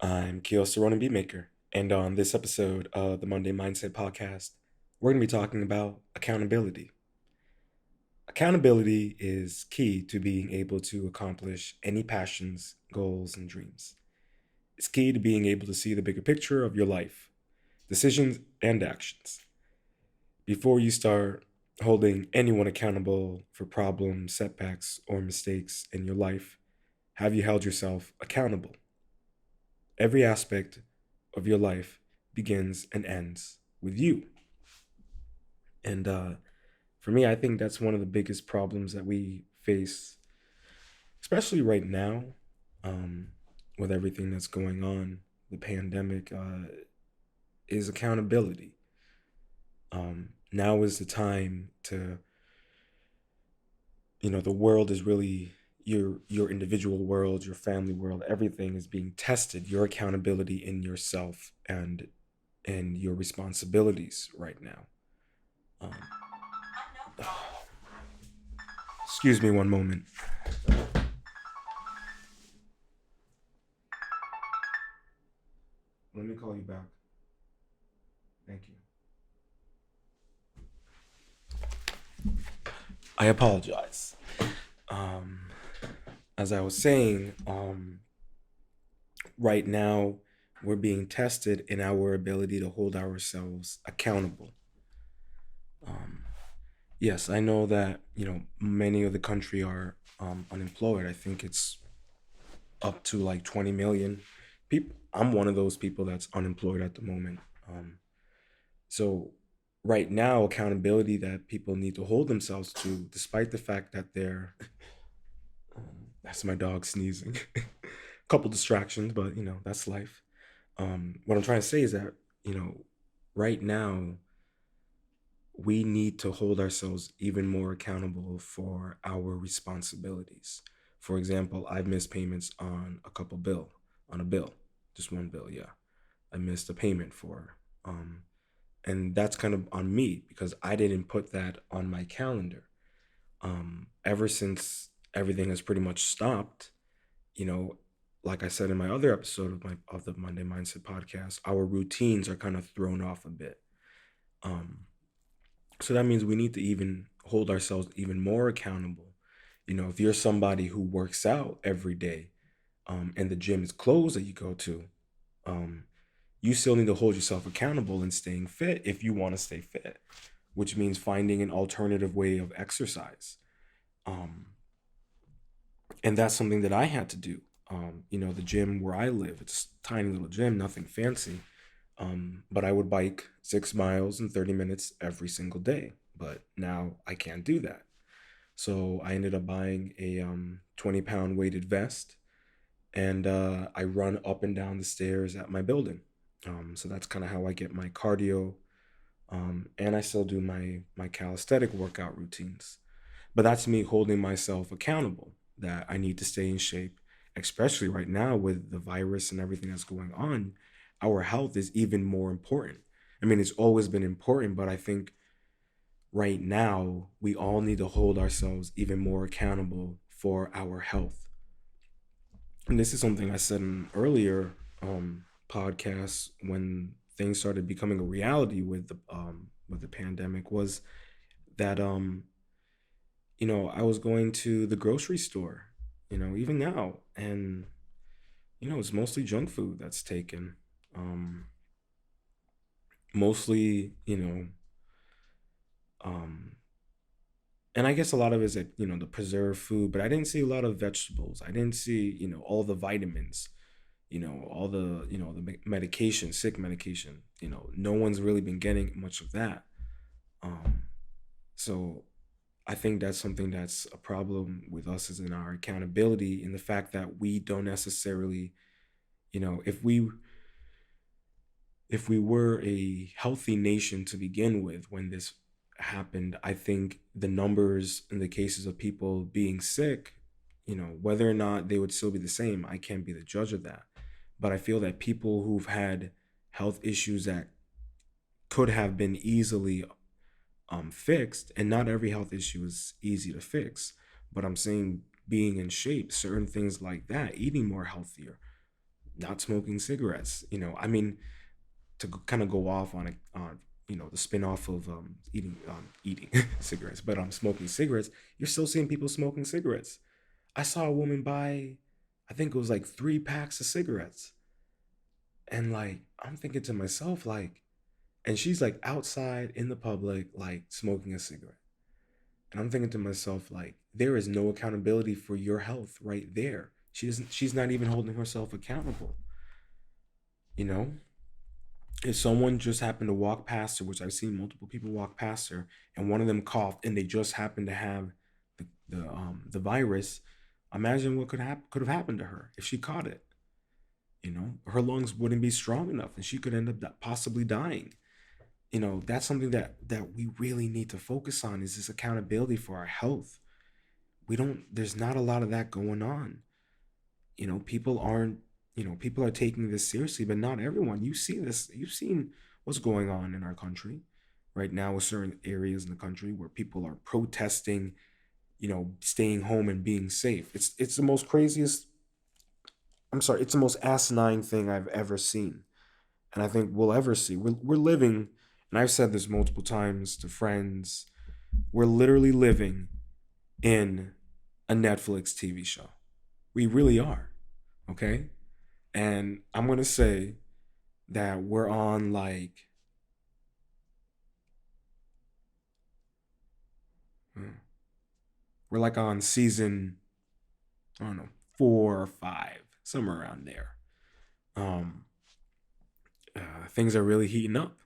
I'm Keo Saronin Beatmaker, and on this episode of the Monday Mindset Podcast, we're going to be talking about accountability. Accountability is key to being able to accomplish any passions, goals, and dreams. It's key to being able to see the bigger picture of your life, decisions, and actions. Before you start holding anyone accountable for problems, setbacks, or mistakes in your life, have you held yourself accountable? Every aspect of your life begins and ends with you. And for me, I think that's one of the biggest problems that we face, especially right now, um, with everything that's going on, the pandemic, is accountability. Now is the time to, the world is really your individual world, your family world, everything is being tested. Your accountability in yourself and your responsibilities right now. Um, excuse me one moment. Let me call you back. Thank you. I apologize. Um, as I was saying, right now we're being tested in our ability to hold ourselves accountable. Um, yes, I know that many of the country are unemployed. I think it's up to like 20 million people. I'm one of those people that's unemployed at the moment. So right now, accountability that people need to hold themselves to, despite the fact that they're that's my dog sneezing. A couple distractions, but that's life. What I'm trying to say is that you know right now we need to hold ourselves even more accountable for our responsibilities. For example, I've missed payments on a bill, just one bill. Yeah, I missed a payment for, and that's kind of on me because I didn't put that on my calendar. Ever since everything has pretty much stopped, you know, like I said in my other episode of the Monday Mindset podcast, our routines are kind of thrown off a bit. Um, so that means we need to even hold ourselves even more accountable. If you're somebody who works out every day, and the gym is closed that you go to, um, you still need to hold yourself accountable and staying fit if you want to stay fit, which means finding an alternative way of exercise. Um, and that's something that I had to do. The gym where I live, it's a tiny little gym, nothing fancy. But I would bike 6 miles in 30 minutes every single day. But now I can't do that. So I ended up buying a 20-pound weighted vest, and I run up and down the stairs at my building. So that's kind of how I get my cardio, and I still do my calisthenic workout routines. But that's me holding myself accountable that I need to stay in shape, especially right now with the virus and everything that's going on. Our health is even more important. I mean, it's always been important, but I think right now we all need to hold ourselves even more accountable for our health. And this is something I said in earlier podcasts when things started becoming a reality with the pandemic was that I was going to the grocery store, even now, and it's mostly junk food that's taken. Um, Mostly, um, and I guess a lot of it is like, the preserved food, but I didn't see a lot of vegetables. I didn't see, all the vitamins, all the, medication, sick medication. No one's really been getting much of that. Um, so I think that's something that's a problem with us is in our accountability in the fact that we don't necessarily, if we were a healthy nation to begin with when this happened, I think the numbers and the cases of people being sick, whether or not they would still be the same, I can't be the judge of that. But I feel that people who've had health issues that could have been easily fixed, and not every health issue is easy to fix, but I'm saying being in shape, certain things like that, eating more healthier, not smoking cigarettes. I mean, to kind of go off on the spin-off of eating cigarettes, but smoking cigarettes, you're still seeing people smoking cigarettes. I saw a woman buy, I think it was like 3 packs of cigarettes, and like I'm thinking to myself, like, and she's like outside in the public, like smoking a cigarette, and I'm thinking to myself, like, there is no accountability for your health right there. She's not even holding herself accountable. You know, if someone just happened to walk past her, which I've seen multiple people walk past her, and one of them coughed, and they just happened to have the virus, imagine what could have happened to her if she caught it. Her lungs wouldn't be strong enough, and she could end up possibly dying. That's something that we really need to focus on, is this accountability for our health. We don't. There's not a lot of that going on. People aren't. People are taking this seriously, but not everyone. You see this. You've seen what's going on in our country right now with certain areas in the country where people are protesting, staying home and being safe. It's the most craziest. I'm sorry. It's the most asinine thing I've ever seen, and I think we'll ever see. We're living, and I've said this multiple times to friends. We're literally living in a Netflix TV show. We really are. Okay. And I'm going to say that hmm, we're like on season, I don't know, 4 or 5, somewhere around there. Um, Things are really heating up.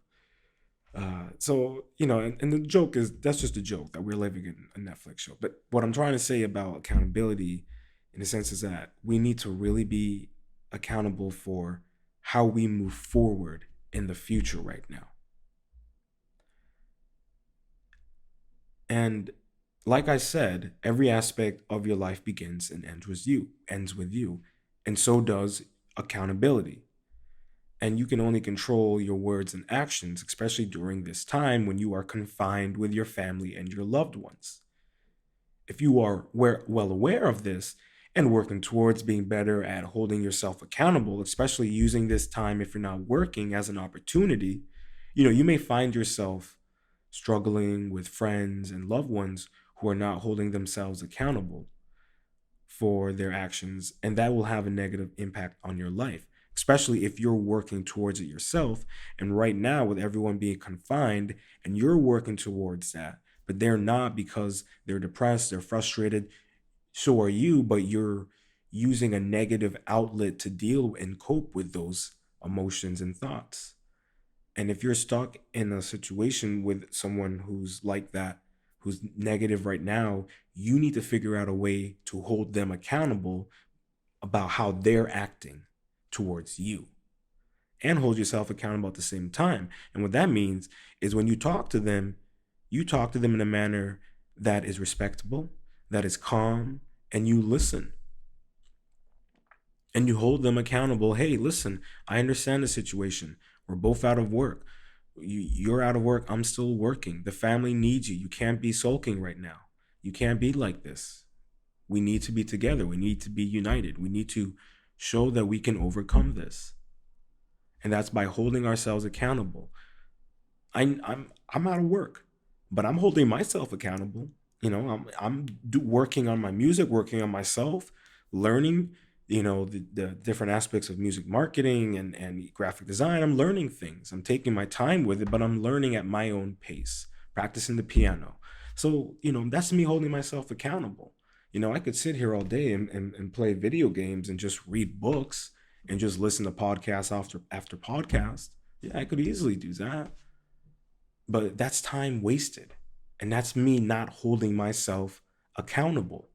So, and the joke is, that's just a joke that we're living in a Netflix show. But what I'm trying to say about accountability, in a sense, is that we need to really be accountable for how we move forward in the future right now. And like I said, every aspect of your life begins and ends with you, and so does accountability. And you can only control your words and actions, especially during this time when you are confined with your family and your loved ones. If you are well aware of this and working towards being better at holding yourself accountable, especially using this time if you're not working as an opportunity, you may find yourself struggling with friends and loved ones who are not holding themselves accountable for their actions, and that will have a negative impact on your life, especially if you're working towards it yourself. And right now, with everyone being confined and you're working towards that, but they're not because they're depressed, they're frustrated, so are you, but you're using a negative outlet to deal and cope with those emotions and thoughts. And if you're stuck in a situation with someone who's like that, who's negative right now, you need to figure out a way to hold them accountable about how they're acting towards you, and hold yourself accountable at the same time. And what that means is, when you talk to them in a manner that is respectable, that is calm, and you listen and you hold them accountable. Hey, listen, I understand the situation. We're both out of work. You're out of work. I'm still working. The family needs you. You can't be sulking right now. You can't be like this. We need to be together. We need to be united. We need to show that we can overcome this. And that's by holding ourselves accountable. I'm out of work, but I'm holding myself accountable. Working on my music, working on myself, learning, the different aspects of music marketing and graphic design. I'm learning things. I'm taking my time with it, but I'm learning at my own pace, practicing the piano. So, that's me holding myself accountable. I could sit here all day and play video games and just read books and just listen to podcasts after podcast. Yeah, I could easily do that. But that's time wasted. And that's me not holding myself accountable.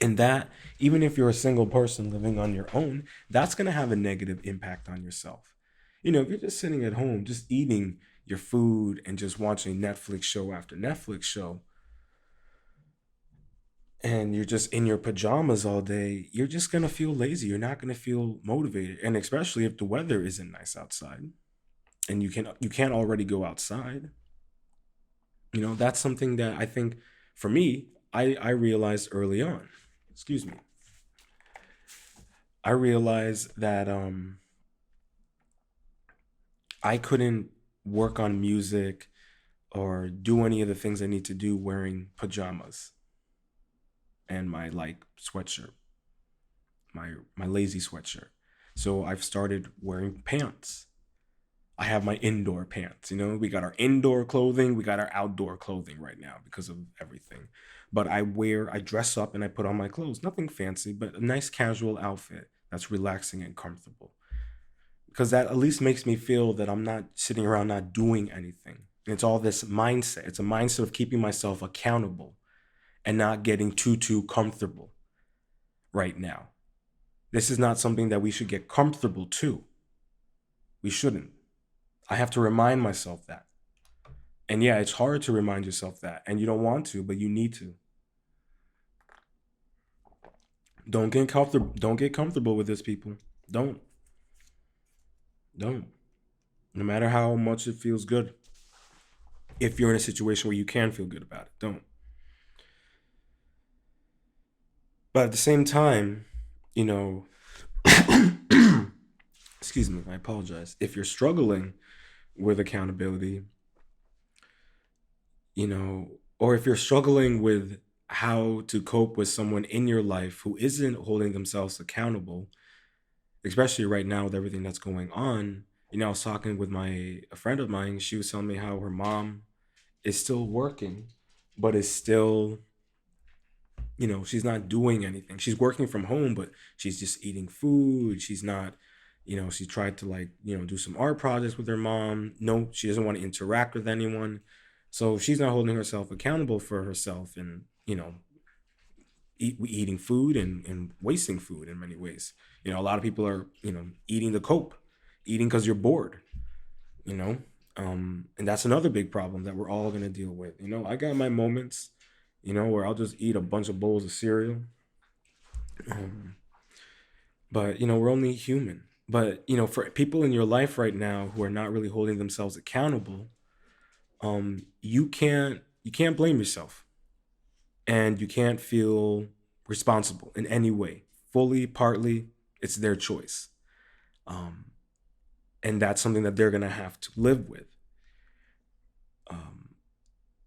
And that, even if you're a single person living on your own, that's going to have a negative impact on yourself. If you're just sitting at home, just eating your food and just watching Netflix show after Netflix show, and you're just in your pajamas all day, you're just going to feel lazy. You're not going to feel motivated. And especially if the weather isn't nice outside and you can't already go outside. That's something that I think, for me, I realized early on. Excuse me. I realized that I couldn't work on music or do any of the things I need to do wearing pajamas and my like sweatshirt, my lazy sweatshirt. So I've started wearing pants. I have my indoor pants. We got our indoor clothing, we got our outdoor clothing right now because of everything. But I dress up and I put on my clothes. Nothing fancy, but a nice casual outfit that's relaxing and comfortable. Because that at least makes me feel that I'm not sitting around not doing anything. And it's all this mindset. It's a mindset of keeping myself accountable and not getting too comfortable right now. This is not something that we should get comfortable to. We shouldn't. I have to remind myself that. And yeah, it's hard to remind yourself that. And you don't want to, but you need to. Don't get comfortable with this, people. Don't. Don't. No matter how much it feels good. If you're in a situation where you can feel good about it, don't. But at the same time, you know, excuse me, I apologize. If you're struggling with accountability, you know, or if you're struggling with how to cope with someone in your life who isn't holding themselves accountable, especially right now with everything that's going on. I was talking with a friend of mine. She was telling me how her mom is still working, but is still, she's not doing anything. She's working from home, but she's just eating food. She's not, she tried to like, do some art projects with her mom. No, she doesn't want to interact with anyone. So she's not holding herself accountable for herself and, eating food and wasting food in many ways. A lot of people are, eating to cope, eating because you're bored, you know? And that's another big problem that we're all going to deal with. I got my moments, where I'll just eat a bunch of bowls of cereal. Um, but, we're only human. But, for people in your life right now who are not really holding themselves accountable, you can't blame yourself and you can't feel responsible in any way, fully, partly. It's their choice, um, and that's something that they're gonna have to live with, um,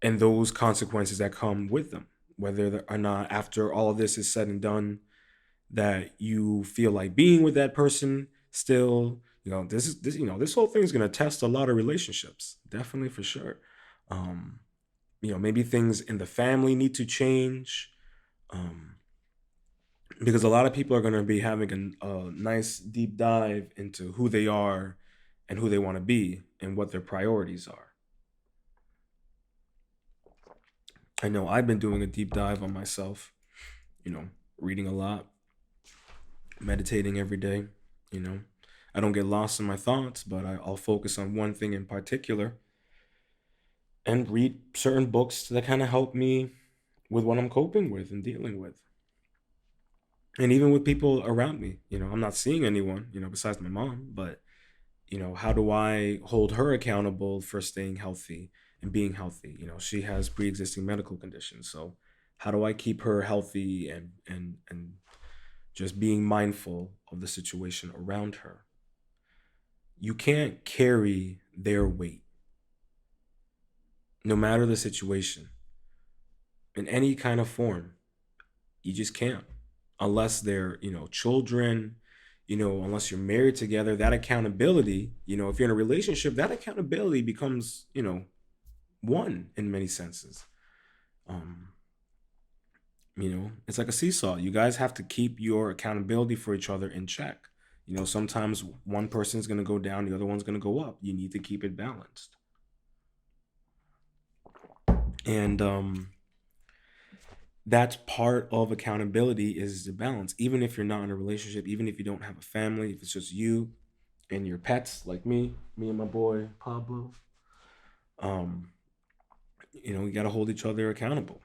and those consequences that come with them, whether or not after all of this is said and done, that you feel like being with that person still. This whole thing is gonna test a lot of relationships, definitely for sure. Um, maybe things in the family need to change. Um, because a lot of people are going to be having a nice deep dive into who they are and who they want to be and what their priorities are. I know I've been doing a deep dive on myself, you know, reading a lot, meditating every day, you know. I don't get lost in my thoughts, but I'll focus on one thing in particular and read certain books that kind of help me with what I'm coping with and dealing with. And even with people around me, I'm not seeing anyone, besides my mom, but how do I hold her accountable for staying healthy and being healthy? She has pre-existing medical conditions, so how do I keep her healthy and just being mindful of the situation around her? You can't carry their weight, no matter the situation, in any kind of form. You just can't, unless they're children. Unless you're married together, that accountability, if you're in a relationship, that accountability becomes one in many senses. Um, it's like a seesaw. You guys have to keep your accountability for each other in check. Sometimes one person's going to go down, the other one's going to go up. You need to keep it balanced. And that's part of accountability, is the balance. Even if you're not in a relationship, even if you don't have a family, if it's just you and your pets, like me and my boy Pablo, um, we got to hold each other accountable.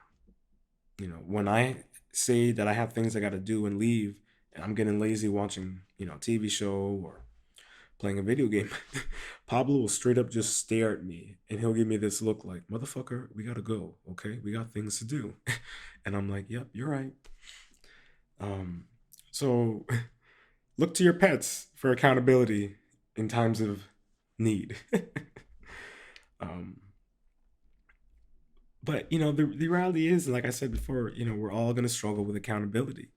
When I say that I have things I got to do and leave, and I'm getting lazy watching, a TV show or playing a video game, Pablo will straight up just stare at me and he'll give me this look like, motherfucker, we got to go. Okay. We got things to do. And I'm like, yep, you're right. Um, so Look to your pets for accountability in times of need. um, but the reality is, like I said before, we're all going to struggle with accountability.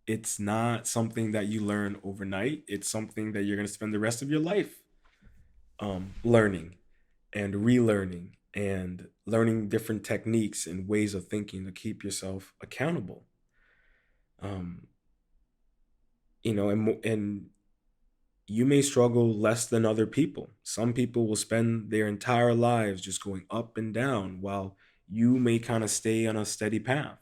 It's not something that you learn overnight. It's something that you're going to spend the rest of your life learning and relearning and learning different techniques and ways of thinking to keep yourself accountable. Um, and you may struggle less than other people. Some people will spend their entire lives just going up and down, while you may kind of stay on a steady path.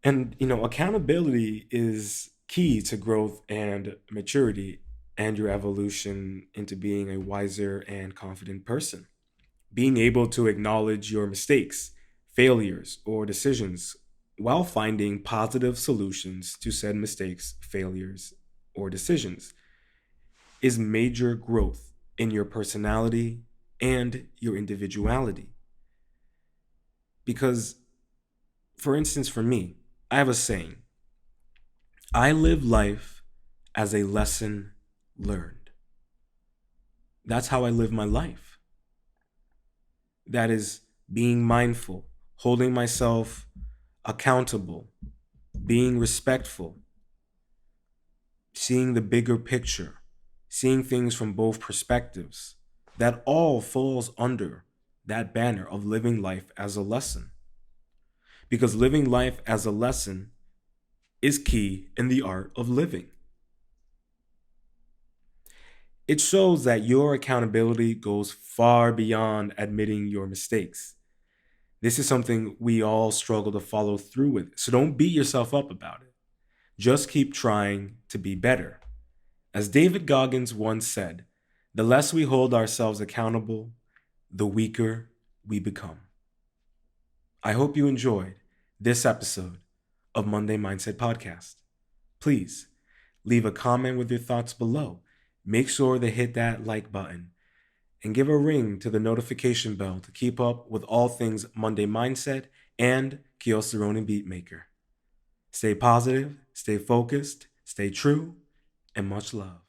And accountability is key to growth and maturity and your evolution into being a wiser and confident person. Being able to acknowledge your mistakes, failures, or decisions while finding positive solutions to said mistakes, failures, or decisions is major growth in your personality and your individuality. Because, for instance, for me, I have a saying: I live life as a lesson learned. That's how I live my life. That is being mindful, holding myself accountable, being respectful, seeing the bigger picture, seeing things from both perspectives. That all falls under that banner of living life as a lesson. Because living life as a lesson is key in the art of living. It shows that your accountability goes far beyond admitting your mistakes. This is something we all struggle to follow through with, so don't beat yourself up about it. Just keep trying to be better. As David Goggins once said, the less we hold ourselves accountable, the weaker we become. I hope you enjoyed this episode of Monday Mindset Podcast. Please leave a comment with your thoughts below. Make sure to hit that like button and give a ring to the notification bell to keep up with all things Monday Mindset and Kiyosaroni Beatmaker. Stay positive, stay focused, stay true, and much love.